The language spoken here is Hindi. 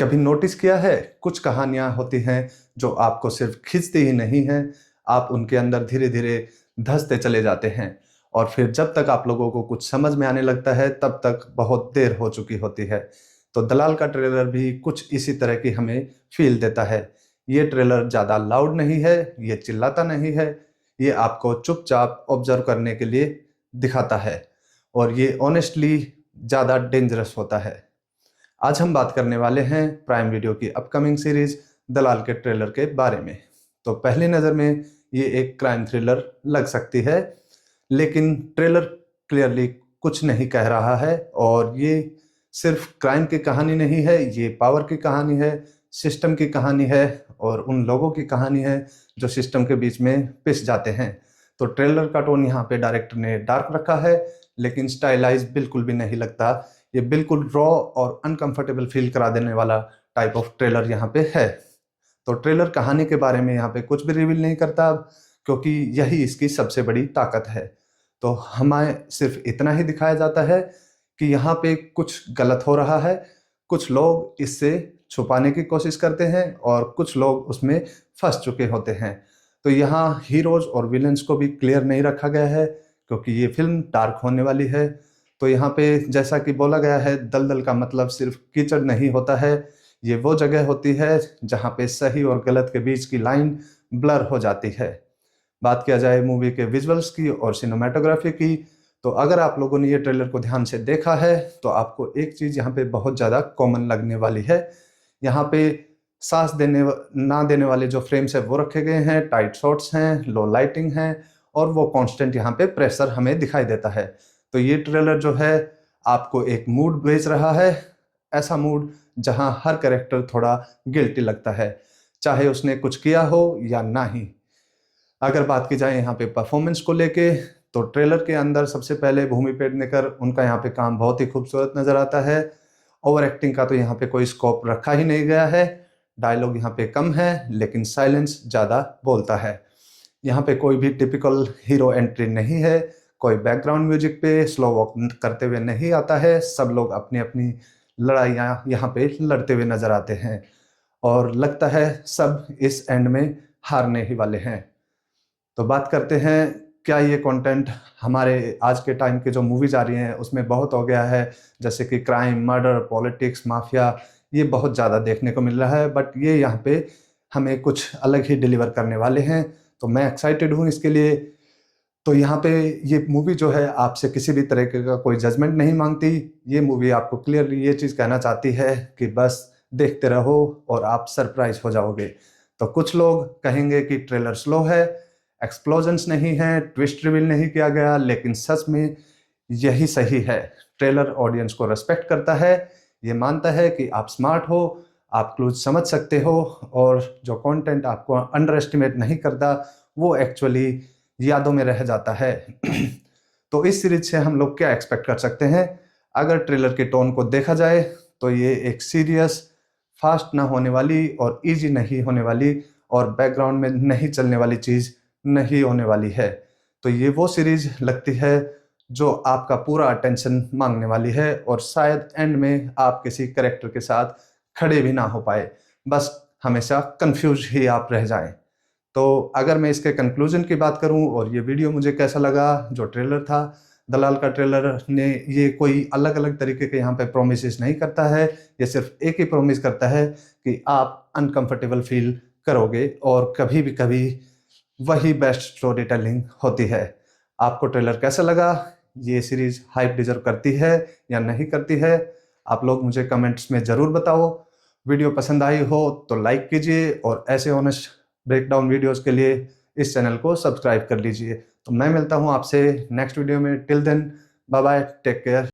कभी नोटिस किया है, कुछ कहानियां होती हैं जो आपको सिर्फ खींचती ही नहीं हैं, आप उनके अंदर धीरे धीरे धंसते चले जाते हैं और फिर जब तक आप लोगों को कुछ समझ में आने लगता है तब तक बहुत देर हो चुकी होती है। तो दलाल का ट्रेलर भी कुछ इसी तरह की हमें फील देता है। ये ट्रेलर ज़्यादा लाउड नहीं है, ये चिल्लाता नहीं है, ये आपको चुपचाप ऑब्जर्व करने के लिए दिखाता है और ये ऑनेस्टली ज़्यादा डेंजरस होता है। आज हम बात करने वाले हैं प्राइम वीडियो की अपकमिंग सीरीज दलाल के ट्रेलर के बारे में। तो पहली नज़र में ये एक क्राइम थ्रिलर लग सकती है, लेकिन ट्रेलर क्लियरली कुछ नहीं कह रहा है और ये सिर्फ क्राइम की कहानी नहीं है, ये पावर की कहानी है, सिस्टम की कहानी है और उन लोगों की कहानी है जो सिस्टम के बीच में पिस जाते हैं। तो ट्रेलर का टोन यहाँ पे डायरेक्टर ने डार्क रखा है, लेकिन स्टाइलाइज बिल्कुल भी नहीं लगता। ये बिल्कुल रॉ और अनकंफर्टेबल फील करा देने वाला टाइप ऑफ ट्रेलर यहाँ पे है। तो ट्रेलर कहानी के बारे में यहाँ पे कुछ भी रिवील नहीं करता, क्योंकि यही इसकी सबसे बड़ी ताकत है। तो हमें सिर्फ इतना ही दिखाया जाता है कि यहाँ पे कुछ गलत हो रहा है, कुछ लोग इससे छुपाने की कोशिश करते हैं और कुछ लोग उसमें फंस चुके होते हैं। तो यहाँ हीरोज और विलेंस को भी क्लियर नहीं रखा गया है, क्योंकि ये फिल्म डार्क होने वाली है। तो यहाँ पे जैसा कि बोला गया है, दलदल का मतलब सिर्फ कीचड़ नहीं होता है, ये वो जगह होती है जहाँ पे सही और गलत के बीच की लाइन ब्लर हो जाती है। बात किया जाए मूवी के विजुअल्स की और सिनेमेटोग्राफी की, तो अगर आप लोगों ने ये ट्रेलर को ध्यान से देखा है तो आपको एक चीज़ यहाँ पे बहुत ज़्यादा कॉमन लगने वाली है। यहाँ पे सांस ना देने वाले जो फ्रेम्स है वो रखे गए हैं, टाइट शॉट्स हैं, लो लाइटिंग है और वो कांस्टेंट यहाँ पे प्रेशर हमें दिखाई देता है। तो ये ट्रेलर जो है आपको एक मूड भेज रहा है, ऐसा मूड जहां हर कैरेक्टर थोड़ा गिल्टी लगता है, चाहे उसने कुछ किया हो या ना ही। अगर बात की जाए यहाँ पे परफॉर्मेंस को लेके, तो ट्रेलर के अंदर सबसे पहले भूमि पेडनेकर, उनका यहाँ पे काम बहुत ही खूबसूरत नज़र आता है। ओवर एक्टिंग का तो यहाँ पे कोई स्कोप रखा ही नहीं गया है, डायलॉग यहाँ पे कम है लेकिन साइलेंस ज़्यादा बोलता है। यहाँ पे कोई भी टिपिकल हीरो एंट्री नहीं है, कोई बैकग्राउंड म्यूजिक पे स्लो वॉक करते हुए नहीं आता है। सब लोग अपनी अपनी लड़ाइयाँ यहाँ पे लड़ते हुए नजर आते हैं और लगता है सब इस एंड में हारने ही वाले हैं। तो बात करते हैं, क्या ये कंटेंट हमारे आज के टाइम के जो मूवीज आ रही हैं उसमें बहुत हो गया है, जैसे कि क्राइम, मर्डर, पॉलिटिक्स, माफिया, ये बहुत ज़्यादा देखने को मिल रहा है, बट ये यहाँ पे हमें कुछ अलग ही डिलीवर करने वाले हैं। तो मैं एक्साइटेड हूँ इसके लिए। तो यहाँ पे ये मूवी जो है आपसे किसी भी तरह का कोई जजमेंट नहीं मांगती। ये मूवी आपको क्लियरली ये चीज़ कहना चाहती है कि बस देखते रहो और आप सरप्राइज हो जाओगे। तो कुछ लोग कहेंगे कि ट्रेलर स्लो है, एक्सप्लोजन्स नहीं है, ट्विस्ट रिवील नहीं किया गया, लेकिन सच में यही सही है। ट्रेलर ऑडियंस को रेस्पेक्ट करता है, ये मानता है कि आप स्मार्ट हो, आप क्लूज समझ सकते हो और जो कंटेंट आपको अंडर एस्टिमेट नहीं करता वो एक्चुअली यादों में रह जाता है। तो इस सीरीज से हम लोग क्या एक्सपेक्ट कर सकते हैं? अगर ट्रेलर के टोन को देखा जाए तो ये एक सीरियस, फास्ट ना होने वाली और इजी नहीं होने वाली और बैकग्राउंड में नहीं चलने वाली चीज़ नहीं होने वाली है। तो ये वो सीरीज लगती है जो आपका पूरा अटेंशन मांगने वाली है और शायद एंड में आप किसी कैरेक्टर के साथ खड़े भी ना हो पाए, बस हमेशा कंफ्यूज ही आप रह जाएं। तो अगर मैं इसके कंक्लूजन की बात करूं और ये वीडियो मुझे कैसा लगा, जो ट्रेलर था दलाल का ट्रेलर ने, ये कोई अलग अलग तरीके के यहाँ पे प्रोमिसेस नहीं करता है, ये सिर्फ एक ही प्रोमिस करता है कि आप अनकंफर्टेबल फील करोगे और कभी भी कभी वही बेस्ट स्टोरी टेलिंग होती है। आपको ट्रेलर कैसा लगा? ये सीरीज हाइप डिजर्व करती है या नहीं करती है? आप लोग मुझे कमेंट्स में ज़रूर बताओ। वीडियो पसंद आई हो तो लाइक कीजिए और ऐसे ऑनेस्ट ब्रेकडाउन वीडियोस के लिए इस चैनल को सब्सक्राइब कर लीजिए। तो मैं मिलता हूं आपसे नेक्स्ट वीडियो में। Till then, bye bye, take care.